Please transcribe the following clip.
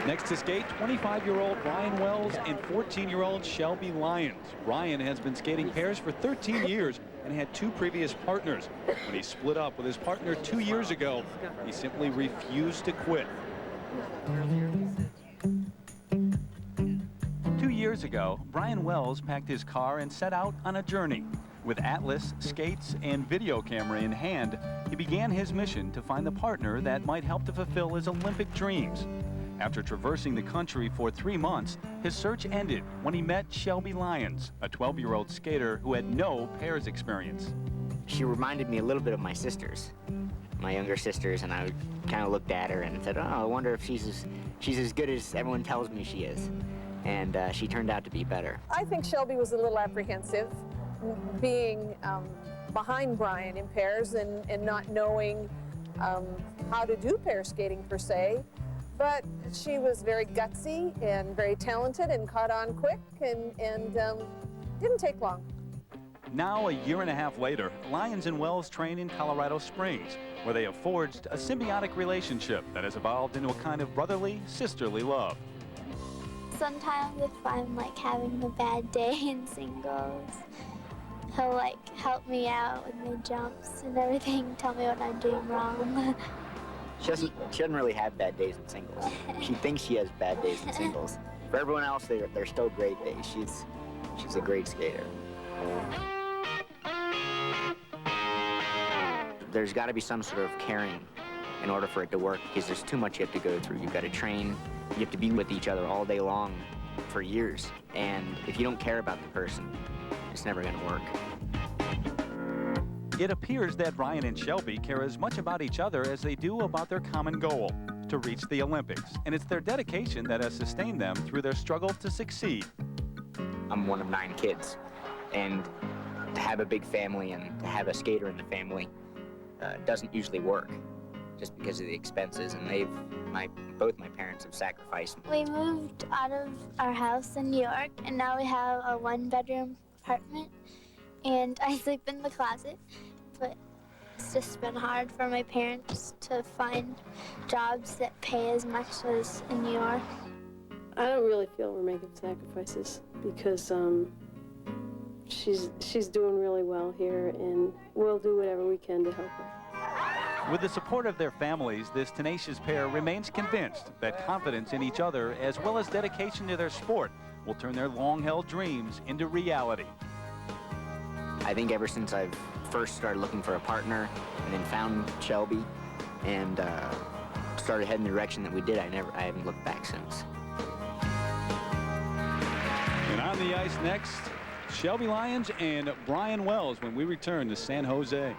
Next to skate, 25-year-old Brian Wells and 14-year-old Shelby Lyons. Brian has been skating pairs for 13 years and had 2 previous partners. When he split up with his partner 2 years ago, he simply refused to quit. 2 years ago, Brian Wells packed his car and set out on a journey. With atlas, skates, and video camera in hand, he began his mission to find the partner that might help to fulfill his Olympic dreams. After traversing the country for 3 months, his search ended when he met Shelby Lyons, a 12-year-old skater who had no pairs experience. She reminded me a little bit of my sisters, my younger sisters, and I kind of looked at her and said, oh, I wonder if she's as good as everyone tells me she is. And she turned out to be better. I think Shelby was a little apprehensive, being behind Brian in pairs and not knowing how to do pair skating per se. But she was very gutsy and very talented and caught on quick and didn't take long. Now, a year and a half later, Lyons and Wells train in Colorado Springs, where they have forged a symbiotic relationship that has evolved into a kind of brotherly, sisterly love. Sometimes if I'm like having a bad day in singles, he'll like help me out with my jumps and everything, tell me what I'm doing wrong. She doesn't really have bad days in singles. She thinks she has bad days in singles. For everyone else, they're still great days. She's a great skater. There's got to be some sort of caring in order for it to work, because there's too much you have to go through. You've got to train. You have to be with each other all day long for years. And if you don't care about the person, it's never going to work. It appears that Brian and Shelby care as much about each other as they do about their common goal, to reach the Olympics. And it's their dedication that has sustained them through their struggle to succeed. I'm one of 9 kids, and to have a big family and to have a skater in the family doesn't usually work, just because of the expenses, and both my parents have sacrificed. We moved out of our house in New York, and now we have a 1-bedroom apartment, and I sleep in the closet, but it's just been hard for my parents to find jobs that pay as much as in New York. I don't really feel we're making sacrifices, because she's doing really well here, and we'll do whatever we can to help her. With the support of their families, this tenacious pair remains convinced that confidence in each other, as well as dedication to their sport, will turn their long-held dreams into reality. I think ever since I've first started looking for a partner and then found Shelby and started heading the direction that we did, I haven't looked back since. And on the ice next, Shelby Lyons and Brian Wells when we return to San Jose.